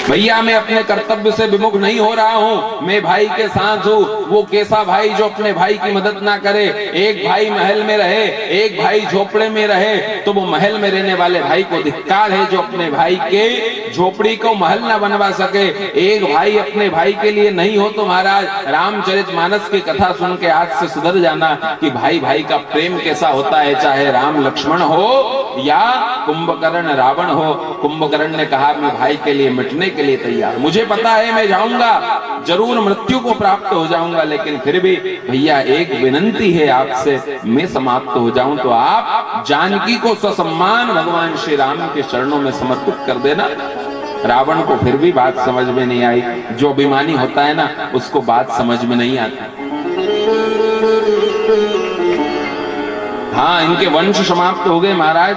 भैया मैं अपने कर्तव्य से विमुख नहीं हो रहा हूं, मैं भाई के साथ हूं। वो कैसा भाई जो अपने भाई की मदद ना करे? एक भाई महल में रहे, एक भाई झोपड़े में रहे, तो वो महल में रहने वाले भाई को धिक्कार है जो अपने भाई के झोपड़ी को महल ना बनवा सके। एक भाई अपने भाई के लिए नहीं हो तो महाराज रामचरितमानस की कथा सुन के आज से सुधर जाना कि भाई भाई का प्रेम कैसा होता है, चाहे राम लक्ष्मण हो या कुंभकर्ण रावण हो। कुंभकर्ण ने कहा, मैं भाई के लिए मिटने के लिए तैयार, मुझे पता है मैं जाऊंगा, जरूर मृत्यु को प्राप्त हो जाऊंगा, लेकिन फिर भी भैया एक विनंती है आपसे, मैं समाप्त हो जाऊं तो आप जानकी को ससम्मान भगवान श्री राम के चरणों में समर्पित कर देना। रावण को फिर भी बात समझ में नहीं आई। जो अभिमानी होता है ना, उसको बात समझ में नहीं आती। हाँ, इनके वंश समाप्त हो गए महाराज।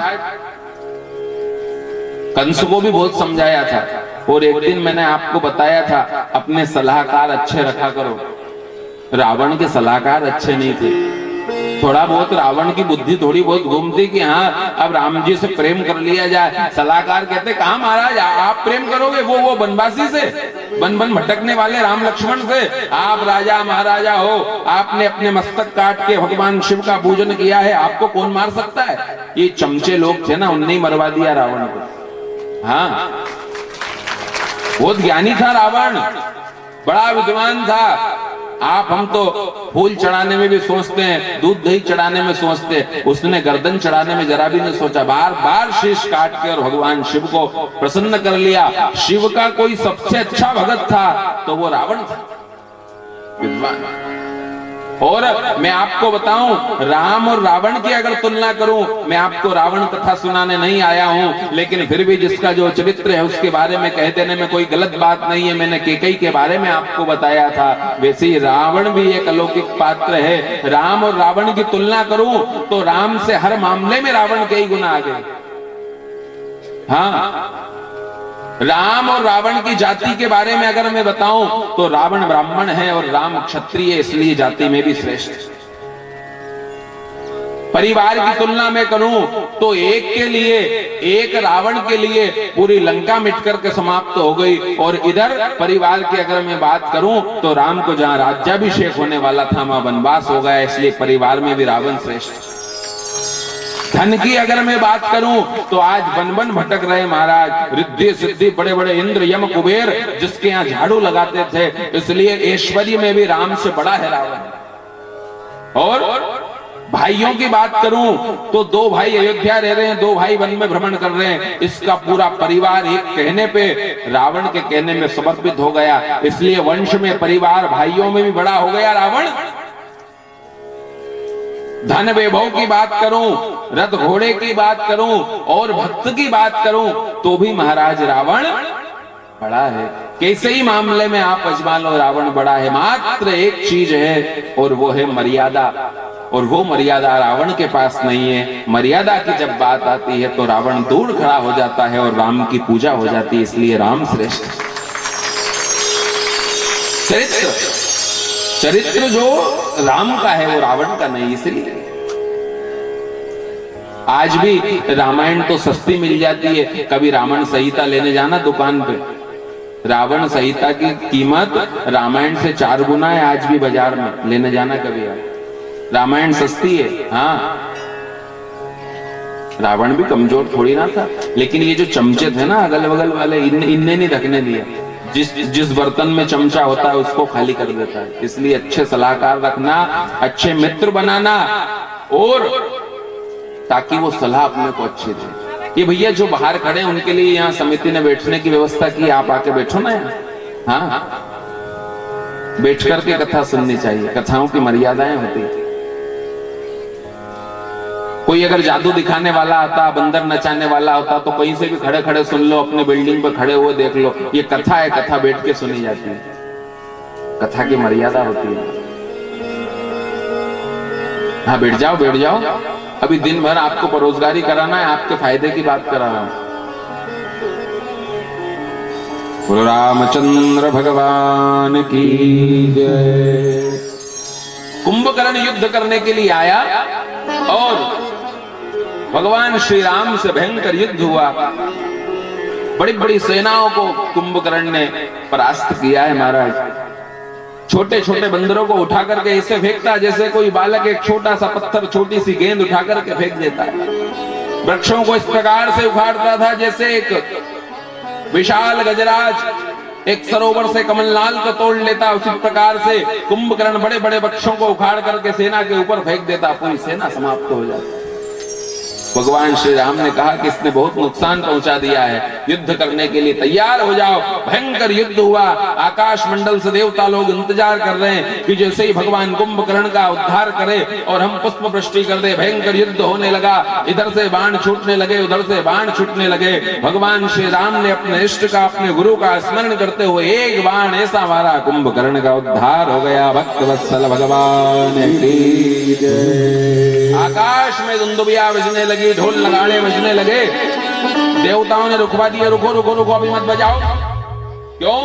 कंस को भी बहुत समझाया था, और एक दिन मैंने आपको बताया था, अपने सलाहकार अच्छे रखा करो। रावण के सलाहकार अच्छे नहीं थे। थोड़ा बहुत रावण की बुद्धि थोड़ी बहुत घूमती कि हाँ अब राम जी से प्रेम कर लिया जाए। सलाहकार कहते, कहा महाराज आप प्रेम करोगे? वो बनवासी से, बन भटकने वाले राम लक्ष्मण से? आप राजा महाराजा हो, आपने अपने मस्तक काट के भगवान शिव का पूजन किया है, आपको कौन मार सकता है? ये चमचे लोग थे ना, उनने ही मरवा दिया रावण को। हाँ, बहुत ज्ञानी था रावण, बड़ा विद्वान था। आप हम तो फूल चढ़ाने में भी सोचते हैं, दूध दही चढ़ाने में सोचते हैं, उसने गर्दन चढ़ाने में जरा भी नहीं सोचा। बार बार शीश काट के और भगवान शिव को प्रसन्न कर लिया। शिव का कोई सबसे अच्छा भगत था तो वो रावण था, विद्वान। और मैं आपको बताऊं, राम और रावण की अगर तुलना करूं, मैं आपको रावण कथा सुनाने नहीं आया हूं, लेकिन फिर भी जिसका जो चरित्र है उसके बारे में कह देने में कोई गलत बात नहीं है। मैंने कैकेयी के बारे में आपको बताया था, वैसे ही रावण भी एक अलौकिक पात्र है। राम और रावण की तुलना करूं तो राम से हर मामले में रावण कई गुना आगे। हाँ, राम और रावण की जाति के बारे में अगर मैं बताऊं तो रावण ब्राह्मण है और राम क्षत्रिय, इसलिए जाति में भी श्रेष्ठ। परिवार की तुलना में करूं तो एक के लिए, एक रावण के लिए पूरी लंका मिट करके समाप्त हो गई, और इधर परिवार की अगर मैं बात करूं तो राम को जहां राज्याभिषेक होने वाला था वहां वनवास हो गया, इसलिए परिवार में भी रावण श्रेष्ठ। धन की अगर मैं बात करूं तो आज बन भटक रहे महाराज, रिद्धि सिद्धि बड़े बड़े इंद्र यम कुबेर जिसके यहाँ झाड़ू लगाते थे, इसलिए ऐश्वर्य में भी राम से बड़ा है रावण। और भाइयों की बात करूं तो दो भाई अयोध्या रह रहे हैं, दो भाई वन में भ्रमण कर रहे हैं, इसका पूरा परिवार एक कहने पे रावण के कहने में समर्पित हो गया, इसलिए वंश में परिवार भाइयों में भी बड़ा हो गया रावण। धन वैभव की बात करूं, रथ घोड़े की बात करूं और भक्त की बात करूं तो भी महाराज रावण बड़ा है। कैसे ही मामले में आप अजमा लो, रावण बड़ा है। मात्र एक चीज है और वो है मर्यादा, और वो मर्यादा रावण के पास नहीं है। मर्यादा की जब बात आती है तो रावण दूर खड़ा हो जाता है और राम की पूजा हो जाती है, इसलिए राम श्रेष्ठ। चरित्र जो राम का है वो रावण का नहीं, इसलिए आज भी रामायण तो सस्ती मिल जाती है। कभी रावण संहिता लेने जाना दुकान पे, रावण संहिता की कीमत रामायण से 4 गुना है आज भी बाजार में, लेने जाना कभी आप। रामायण सस्ती है। हाँ, रावण भी कमजोर थोड़ी ना था, लेकिन ये जो चमचे थे ना अगल बगल वाले, इनने नहीं ढकने दिया। जिस बर्तन में चमचा होता है उसको खाली कर देता है। इसलिए अच्छे सलाहकार रखना, अच्छे मित्र बनाना, और ताकि वो सलाह अपने को अच्छी दे। ये भैया जो बाहर खड़े हैं उनके लिए यहाँ समिति ने बैठने की व्यवस्था की, आप आके बैठो ना यहाँ। हाँ, बैठ करके कथा सुननी चाहिए, कथाओं की मर्यादाएं होती है। कोई अगर जादू दिखाने वाला आता, बंदर नचाने वाला होता, तो कहीं से भी खड़े खड़े सुन लो, अपने बिल्डिंग पर खड़े हुए देख लो। ये कथा है, कथा बैठ के सुनी जाती है, कथा की मर्यादा होती है। हाँ बैठ जाओ बैठ जाओ, अभी दिन भर आपको बेरोजगारी कराना है, आपके फायदे की बात करा रहा हूं। बोलो रामचंद्र भगवान की जय। कुंभकर्ण युद्ध करने के लिए आया और भगवान श्री राम से भयंकर युद्ध हुआ। बड़ी बड़ी सेनाओं को कुंभकर्ण ने परास्त किया है महाराज। छोटे छोटे बंदरों को उठा करके ऐसे फेंकता जैसे कोई बालक एक छोटा सा पत्थर, छोटी सी गेंद उठा करके फेंक देता है। वृक्षों को इस प्रकार से उखाड़ता था जैसे एक विशाल गजराज एक सरोवर से कमलनाल को तोड़ लेता, उसी प्रकार से कुंभकर्ण बड़े बड़े वृक्षों को उखाड़ करके सेना के ऊपर फेंक देता, पूरी सेना समाप्त हो जाती। भगवान श्री राम ने कहा कि इसने बहुत नुकसान पहुंचा दिया है, युद्ध करने के लिए तैयार हो जाओ। भयंकर युद्ध हुआ, आकाश मंडल से देवता लोग इंतजार कर रहे हैं कि जैसे ही भगवान कुंभकर्ण का उद्धार करे और हम पुष्प वृष्टि कर दे। भयंकर युद्ध होने लगा, इधर से बाण छूटने लगे, उधर से बाण छूटने लगे। भगवान श्री राम ने अपने इष्ट का, अपने गुरु का स्मरण करते हुए एक बाण ऐसा मारा, कुंभकर्ण का उद्धार हो गया। भक्त वत्सल भगवान की जय। आकाश में दुंदुभिया बजने लगी, ढोल नगाड़े बजने लगे। देवताओं ने रुकवा दिया, रुको रुको रुको, अभी मत बजाओ। क्यों?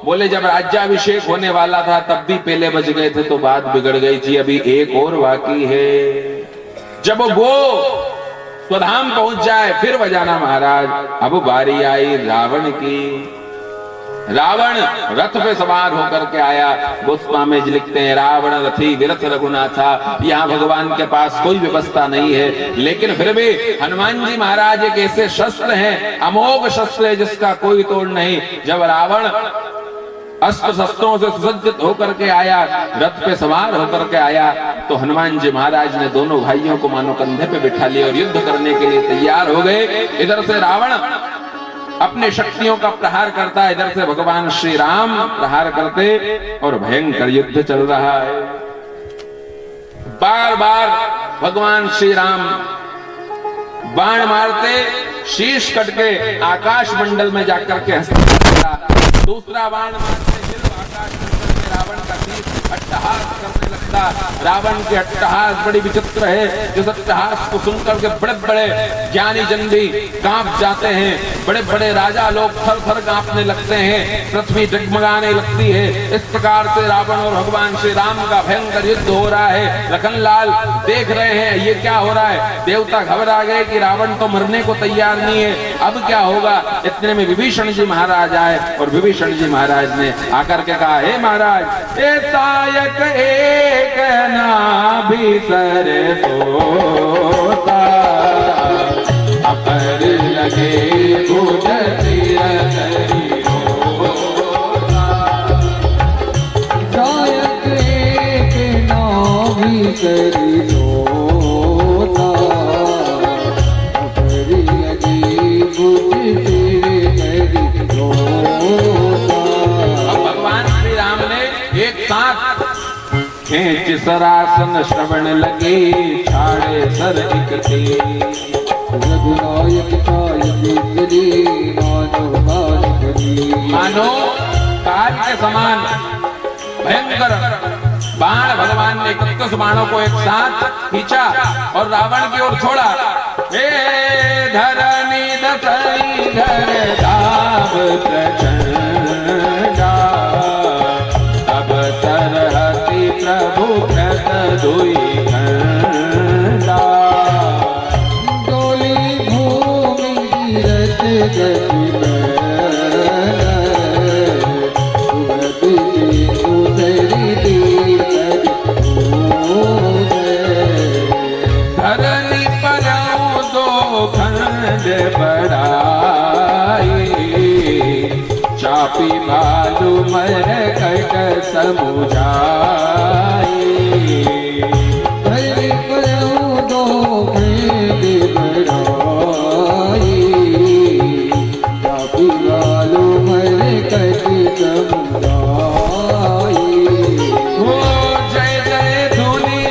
बोले जब राज्याभिषेक होने वाला था तब भी पहले बज गए थे तो बात बिगड़ गई थी, अभी एक और बाकी है। जब वो स्वधाम पहुंच जाए फिर बजाना महाराज। अब बारी आई रावण की। रावण रथ पे सवार होकर के आया। गोस्वामी जी लिखते हैं रावण रथी विरथ रघुनाथा। यहाँ भगवान के पास कोई व्यवस्था नहीं है, लेकिन फिर भी हनुमान जी महाराज एक ऐसे शस्त्र हैं, अमोघ शस्त्र है जिसका कोई तोड़ नहीं। जब रावण अस्त्र शस्त्रों से सुसज्जित होकर के आया, रथ पे सवार होकर के आया, तो हनुमान जी महाराज ने दोनों भाइयों को मानो कंधे पे बिठा लिया और युद्ध करने के लिए तैयार हो गए। इधर से रावण अपने शक्तियों का प्रहार करता, इधर से भगवान श्री राम प्रहार करते और भयंकर युद्ध चल रहा है। बार बार भगवान श्री राम बाण मारते, शीश कट के आकाश मंडल में जाकर के हंसता। दूसरा बाण मारते फिर आकाश मंडल में रावण का शीश अट्टहास करने लगता। रावण के अट्टहास बड़ी विचित्र है, जिस अट्टहास को सुनकर के बड़े बड़े ज्ञानी जन भी कांप जाते हैं, बड़े बड़े राजा लोग थर थर कांपने लगते हैं, पृथ्वी डगमगाने लगती है। इस प्रकार से रावण और भगवान श्री राम का भयंकर युद्ध हो रहा है। लखनलाल देख रहे हैं ये क्या हो रहा है। देवता घबरा गए कि रावण तो मरने को तैयार नहीं है, अब क्या होगा। इतने में विभीषण जी महाराज आए और विभीषण जी महाराज ने आकर के कहा, हे महाराज ए सायक एक नाभि सर सोता, अपर लगे बुझ सिर होता। सायक एक नाभि सर सोता, अपर लगे बुझ सिर होता। अब भगवान श्री राम ने एक साथ खेच सरासन श्रवण लगे, छाड़े सर इकते। रघुनायक मानो काज के समान भयंकर बाण भगवान ने 31 बाणों को एक साथ खींचा और रावण की ओर छोड़ा। हे धरनी दसई धर धाव प्रचंडा, अब सरहति प्रभु कृत दुई खंडा। डोली भूमि गिरत गति धरनी पर दो खंड बढ़ाई, चापी भालू मर कट समुझाई। धरनी पर दो खंड बढ़ाई, चापी भालू मर कट समुझाई। हो जय जय धुनी,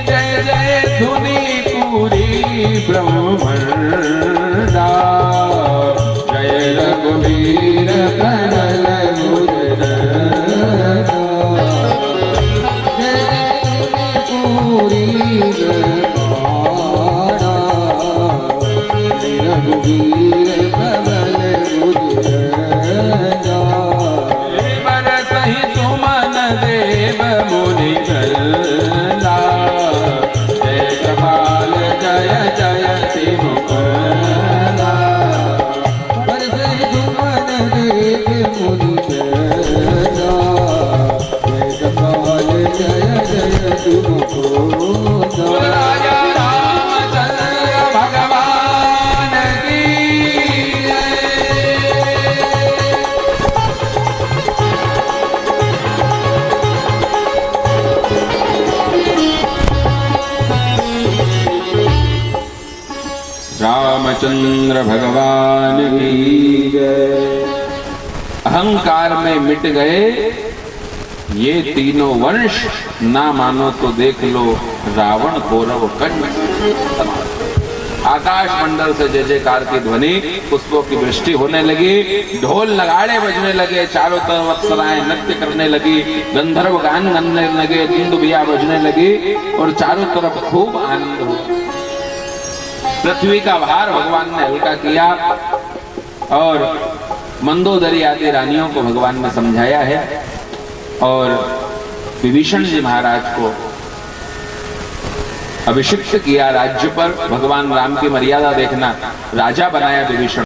जय जय धुनी ब्रह्मण्डा जय रघुवीर कनल सही सुमन देव मुनि गल्ला जय कृपाल जय जय सिमुखला सही सुमन देव मुनि गल्ला जय कृपाल जय जय सिमुखला राजा रामचंद्र भगवान की रामचंद्र भगवान की जय। अहंकार में मिट गए ये तीनों वंश, ना मानो तो देख लो रावण कौरव कंड। आकाश मंडल से जय जयकार की ध्वनि, पुष्पों की वृष्टि होने लगी, ढोल नगाड़े बजने लगे, चारों तरफ अप्सराएं नृत्य करने लगी, गंधर्व गान गाने लगे, दुंदुभिया बजने लगी और चारों तरफ खूब आनंद हुआ। पृथ्वी का भार भगवान ने हल्का किया और मंदोदरी आदि रानियों को भगवान ने समझाया है और विभीषण जी महाराज को अभिषिक्त किया राज्य पर। भगवान राम की मर्यादा देखना, राजा बनाया विभीषण।